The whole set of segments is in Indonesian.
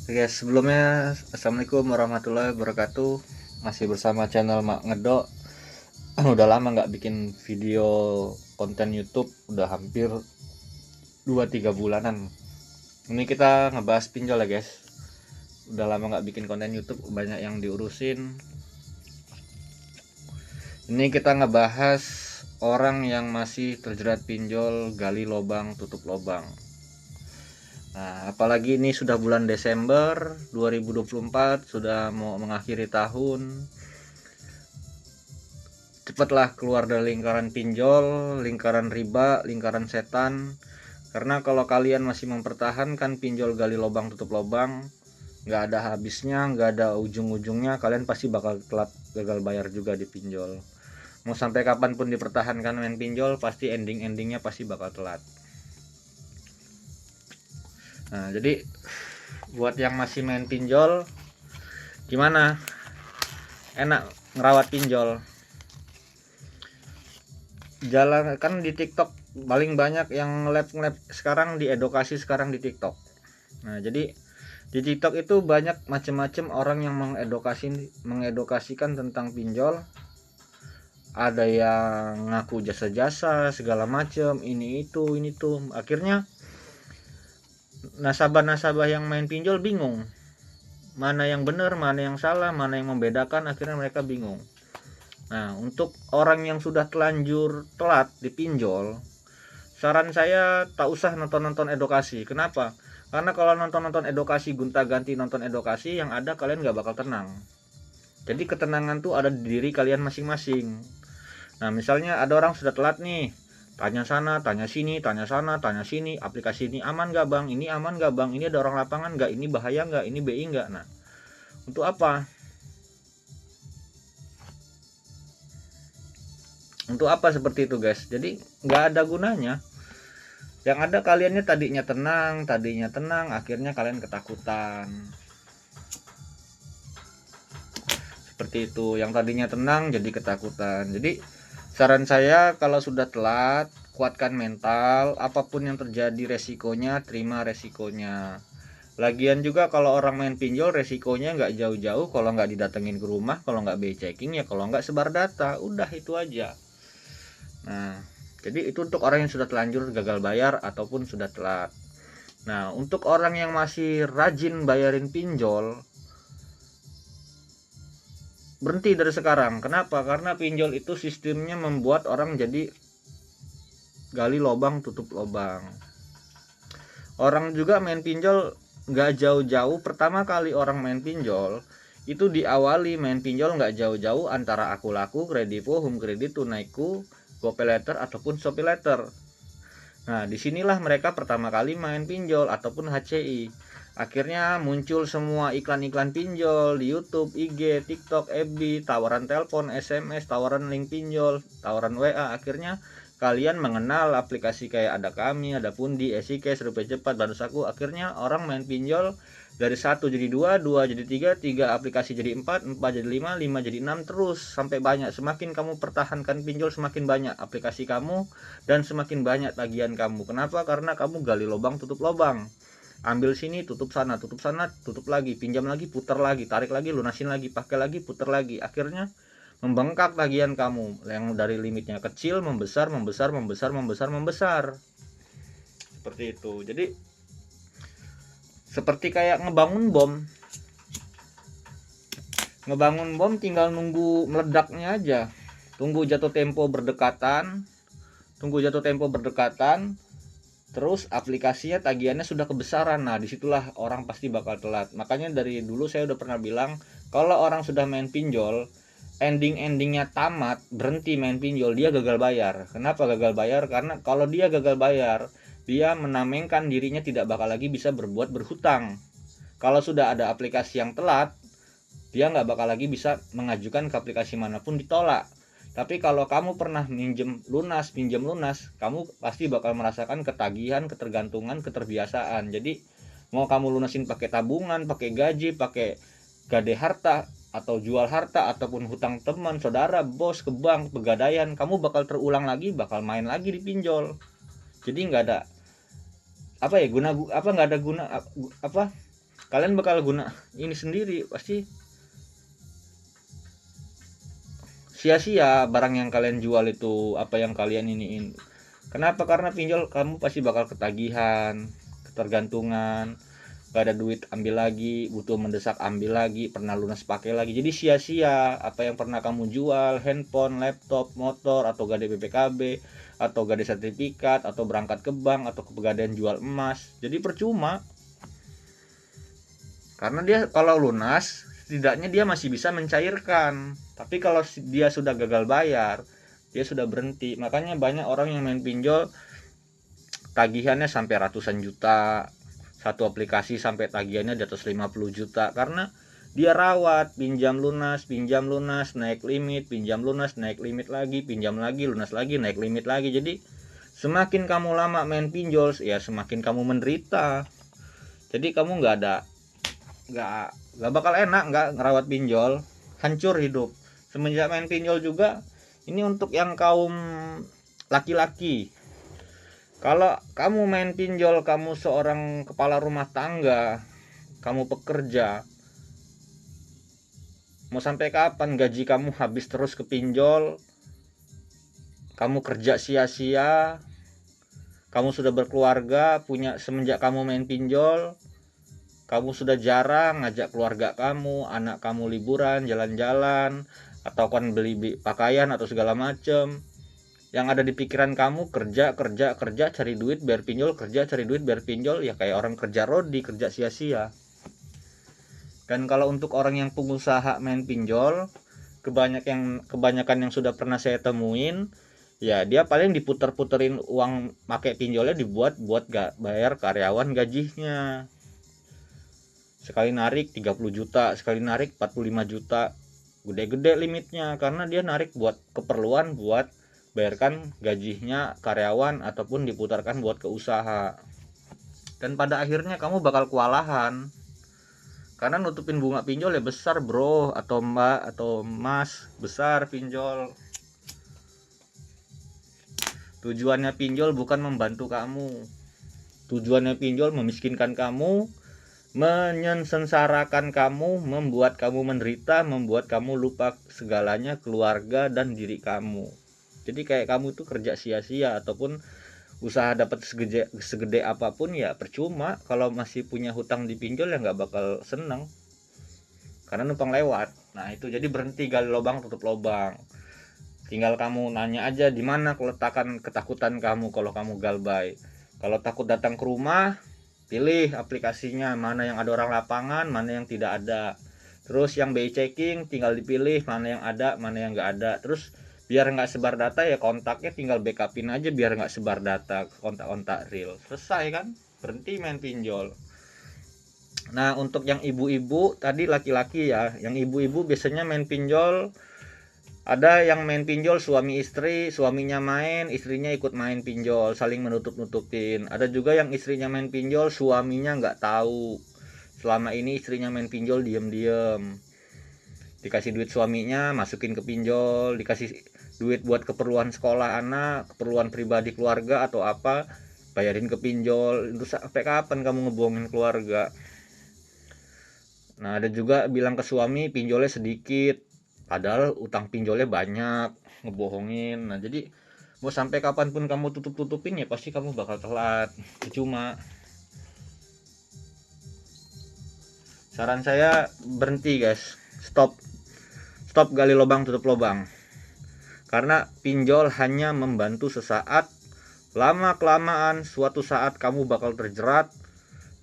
Oke, sebelumnya assalamualaikum warahmatullahi wabarakatuh. Masih bersama channel Mak Ngedok. Udah lama nggak bikin video konten YouTube, udah hampir 2-3 bulanan. Ini kita ngebahas pinjol ya guys. Udah lama nggak bikin konten YouTube, banyak yang diurusin. Ini kita ngebahas orang yang masih terjerat pinjol, gali lobang, tutup lobang. Nah, apalagi ini sudah bulan Desember 2024, sudah mau mengakhiri tahun. Cepatlah keluar dari lingkaran pinjol, lingkaran riba, lingkaran setan. Karena kalau kalian masih mempertahankan pinjol gali lobang tutup lobang, nggak ada habisnya, nggak ada ujung-ujungnya, kalian pasti bakal telat gagal bayar juga di pinjol. Mau sampai kapanpun dipertahankan main pinjol, pasti endingnya pasti bakal telat. Nah, jadi buat yang masih main pinjol, gimana? Enak ngerawat pinjol. Jalan kan di TikTok paling banyak yang nge-lab sekarang, di edukasi sekarang di TikTok. Nah, jadi di TikTok itu banyak macam-macam orang yang mengedukasikan tentang pinjol. Ada yang ngaku jasa-jasa segala macam, ini itu. Akhirnya nasabah-nasabah yang main pinjol bingung. Mana yang benar, mana yang salah, mana yang membedakan, akhirnya mereka bingung. Nah, untuk orang yang sudah telanjur telat dipinjol, saran saya tak usah nonton-nonton edukasi. Kenapa? Karena kalau nonton-nonton edukasi, gonta-ganti nonton edukasi, yang ada kalian gak bakal tenang. Jadi ketenangan tuh ada di diri kalian masing-masing. Nah, misalnya ada orang sudah telat nih, tanya sana, tanya sini, tanya sana, tanya sini, aplikasi ini aman gak bang, ini aman gak bang, ini ada orang lapangan gak, ini bahaya gak, ini BI gak. Nah, untuk apa? Untuk apa seperti itu guys? Jadi nggak ada gunanya. Yang ada kaliannya tadinya tenang, akhirnya kalian ketakutan. Seperti itu, yang tadinya tenang jadi ketakutan. Jadi saran saya, kalau sudah telat, kuatkan mental, apapun yang terjadi resikonya, terima resikonya. Lagian juga kalau orang main pinjol, resikonya nggak jauh-jauh. Kalau nggak didatengin ke rumah, kalau nggak BI checking, ya kalau nggak sebar data, udah itu aja. Nah, jadi itu untuk orang yang sudah telanjur gagal bayar ataupun sudah telat. Nah, untuk orang yang masih rajin bayarin pinjol, berhenti dari sekarang. Kenapa? Karena pinjol itu sistemnya membuat orang jadi gali lobang tutup lobang. Orang juga main pinjol nggak jauh-jauh. Pertama kali orang main pinjol itu diawali main pinjol nggak jauh-jauh antara Aku Laku, Kredivo, Home Kredit, Tunaiku, GoPayLater ataupun ShopeeLater. Nah, disinilah mereka pertama kali main pinjol ataupun HCI. Akhirnya muncul semua iklan-iklan pinjol di YouTube, IG, TikTok, FB, tawaran telepon, SMS, tawaran link pinjol, tawaran WA. Akhirnya kalian mengenal aplikasi kayak Ada Kami, Ada Pundi, EasyCash, Rupiah Cepat, Bantu Saku. Akhirnya orang main pinjol dari 1 jadi 2, 2 jadi 3, 3 aplikasi jadi 4, 4 jadi 5, 5 jadi 6, terus sampai banyak. Semakin kamu pertahankan pinjol, semakin banyak aplikasi kamu dan semakin banyak tagihan kamu. Kenapa? Karena kamu gali lubang tutup lubang. Ambil sini, tutup sana, tutup lagi, pinjam lagi, putar lagi, tarik lagi, lunasin lagi, pakai lagi, putar lagi. Akhirnya membengkak tagihan kamu yang dari limitnya kecil membesar. Seperti itu. Jadi seperti kayak ngebangun bom tinggal nunggu meledaknya aja. Tunggu jatuh tempo berdekatan, terus aplikasinya tagihannya sudah kebesaran. Nah, disitulah orang pasti bakal telat. Makanya dari dulu saya udah pernah bilang, kalau orang sudah main pinjol, endingnya tamat, berhenti main pinjol, dia gagal bayar. Kenapa gagal bayar? Karena kalau dia gagal bayar, dia menamengkan dirinya tidak bakal lagi bisa berhutang. Kalau sudah ada aplikasi yang telat, dia nggak bakal lagi bisa mengajukan ke aplikasi manapun, ditolak. Tapi kalau kamu pernah pinjam lunas, kamu pasti bakal merasakan ketagihan, ketergantungan, keterbiasaan. Jadi mau kamu lunasin pakai tabungan, pakai gaji, pakai gade harta, atau jual harta, ataupun hutang teman, saudara, bos, ke bank, pegadaian, kamu bakal terulang lagi, bakal main lagi di pinjol. Jadi nggak ada nggak ada guna apa kalian bakal guna ini sendiri, pasti sia-sia barang yang kalian jual itu, apa yang kalian iniin. Kenapa? Karena pinjol kamu pasti bakal ketagihan, ketergantungan, gak ada duit ambil lagi, butuh mendesak ambil lagi, pernah lunas pakai lagi. Jadi sia-sia apa yang pernah kamu jual, handphone, laptop, motor, atau gade BPKB, atau gade sertifikat, atau berangkat ke bank, atau ke pegadaian jual emas. Jadi percuma. Karena dia kalau lunas, setidaknya dia masih bisa mencairkan. Tapi kalau dia sudah gagal bayar, dia sudah berhenti. Makanya banyak orang yang main pinjol tagihannya sampai ratusan juta, satu aplikasi sampai tagihannya di atas 50 juta, karena dia rawat, pinjam lunas, naik limit, pinjam lunas, naik limit lagi, pinjam lagi, lunas lagi, naik limit lagi. Jadi semakin kamu lama main pinjol, ya semakin kamu menderita. Jadi kamu nggak bakal enak nggak ngerawat pinjol, hancur hidup. Semenjak main pinjol juga, ini untuk yang kaum laki-laki. Kalau kamu main pinjol, kamu seorang kepala rumah tangga, kamu pekerja, mau sampai kapan gaji kamu habis terus ke pinjol? Kamu kerja sia-sia, kamu sudah berkeluarga, semenjak kamu main pinjol, kamu sudah jarang ngajak keluarga kamu, anak kamu liburan, jalan-jalan, atau kan beli pakaian atau segala macem. Yang ada di pikiran kamu kerja, cari duit biar pinjol, kerja, cari duit biar pinjol, ya kayak orang kerja rodi, kerja sia-sia. Dan kalau untuk orang yang pengusaha main pinjol, kebanyakan yang sudah pernah saya temuin, ya dia paling diputer-puterin uang pakai pinjolnya buat gak bayar karyawan gajinya. Sekali narik 30 juta, sekali narik 45 juta. Gede-gede limitnya, karena dia narik buat keperluan, buat bayarkan gajinya karyawan, ataupun diputarkan buat ke usaha. Dan pada akhirnya kamu bakal kewalahan, karena nutupin bunga pinjol ya besar bro, atau mbak, atau mas, besar pinjol. Tujuannya pinjol bukan membantu kamu, tujuannya pinjol memiskinkan kamu, menyensarakan kamu, membuat kamu menderita, membuat kamu lupa segalanya, keluarga dan diri kamu. Jadi kayak kamu tuh kerja sia-sia, ataupun usaha dapat segede apapun ya percuma. Kalau masih punya hutang di pinjol ya nggak bakal seneng, karena numpang lewat. Nah itu, jadi berhenti gali lubang tutup lubang. Tinggal kamu nanya aja di mana keletakan ketakutan kamu kalau kamu galbay. Kalau takut datang ke rumah, pilih aplikasinya, mana yang ada orang lapangan, mana yang tidak ada. Terus yang BI checking tinggal dipilih mana yang ada, mana yang nggak ada. Terus biar nggak sebar data ya kontaknya tinggal backupin aja biar nggak sebar data kontak-kontak real. Selesai kan, berhenti main pinjol. Nah untuk yang ibu-ibu tadi, laki-laki ya, yang ibu-ibu biasanya main pinjol, ada yang main pinjol suami istri, suaminya main, istrinya ikut main pinjol, saling menutup-nutupin. Ada juga yang istrinya main pinjol, suaminya nggak tahu. Selama ini istrinya main pinjol diem-diem. Dikasih duit suaminya, masukin ke pinjol, dikasih duit buat keperluan sekolah anak, keperluan pribadi keluarga atau apa, bayarin ke pinjol. Itu sampai kapan kamu ngebohongin keluarga? Nah ada juga bilang ke suami pinjolnya sedikit, padahal utang pinjolnya banyak, ngebohongin. Nah jadi mau sampai kapanpun kamu tutupin ya pasti kamu bakal telat, cuma saran saya berhenti guys, stop gali lubang tutup lubang. Karena pinjol hanya membantu sesaat, lama kelamaan suatu saat kamu bakal terjerat.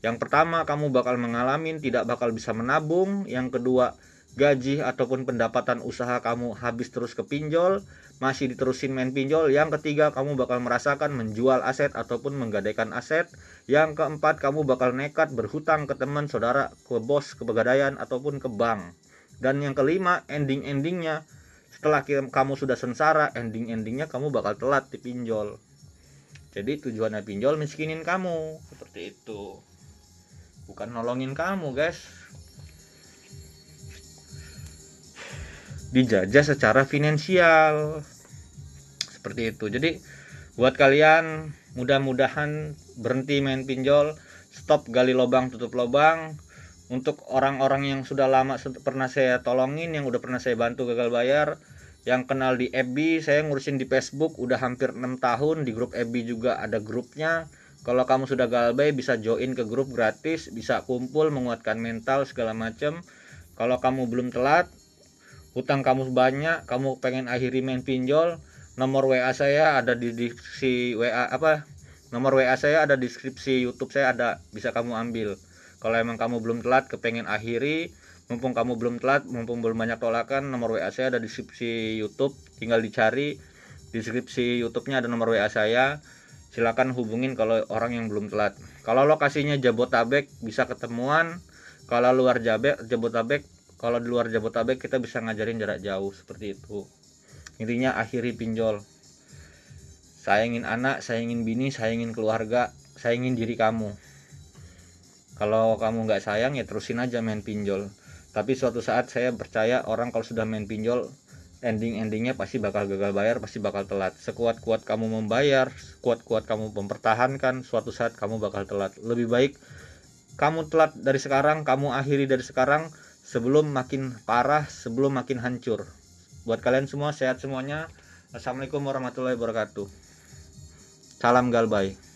Yang pertama, kamu bakal mengalami tidak bakal bisa menabung. Yang kedua, gaji ataupun pendapatan usaha kamu habis terus ke pinjol, masih diterusin main pinjol. Yang ketiga, kamu bakal merasakan menjual aset ataupun menggadaikan aset. Yang keempat, kamu bakal nekat berhutang ke teman, saudara, ke bos, ke pegadaian ataupun ke bank. Dan yang kelima, endingnya setelah kamu sudah sengsara, endingnya kamu bakal telat di pinjol. Jadi tujuannya pinjol miskinin kamu, seperti itu, bukan nolongin kamu guys. Dijajah secara finansial, seperti itu. Jadi buat kalian, mudah-mudahan berhenti main pinjol, stop gali lubang tutup lubang, Untuk orang-orang yang sudah lama pernah saya tolongin, yang udah pernah saya bantu gagal bayar, yang kenal di FB, saya ngurusin di Facebook udah hampir 6 tahun, di grup FB juga ada grupnya. Kalau kamu sudah gagal bayar bisa join ke grup gratis, bisa kumpul menguatkan mental segala macam. Kalau kamu belum telat, hutang kamu banyak, kamu pengen akhiri main pinjol, nomor WA saya ada di deskripsi WA nomor WA saya ada di deskripsi YouTube saya ada, bisa kamu ambil. Kalau emang kamu belum telat, kepengen akhiri, mumpung kamu belum telat, mumpung belum banyak tolakan, nomor WA saya ada di deskripsi YouTube, tinggal dicari di deskripsi YouTube-nya ada nomor WA saya. Silakan hubungin kalau orang yang belum telat. Kalau lokasinya Jabotabek bisa ketemuan. Kalau luar Jabotabek, kalau di luar Jabotabek kita bisa ngajarin jarak jauh seperti itu. Intinya akhiri pinjol. Sayangin anak, sayangin bini, sayangin keluarga, sayangin diri kamu. Kalau kamu nggak sayang ya terusin aja main pinjol. Tapi suatu saat saya percaya orang kalau sudah main pinjol, endingnya pasti bakal gagal bayar, pasti bakal telat. Sekuat-kuat kamu membayar, sekuat-kuat kamu mempertahankan, suatu saat kamu bakal telat. Lebih baik kamu telat dari sekarang, kamu akhiri dari sekarang sebelum makin parah, sebelum makin hancur. Buat kalian semua sehat semuanya. Assalamualaikum warahmatullahi wabarakatuh. Salam galbay.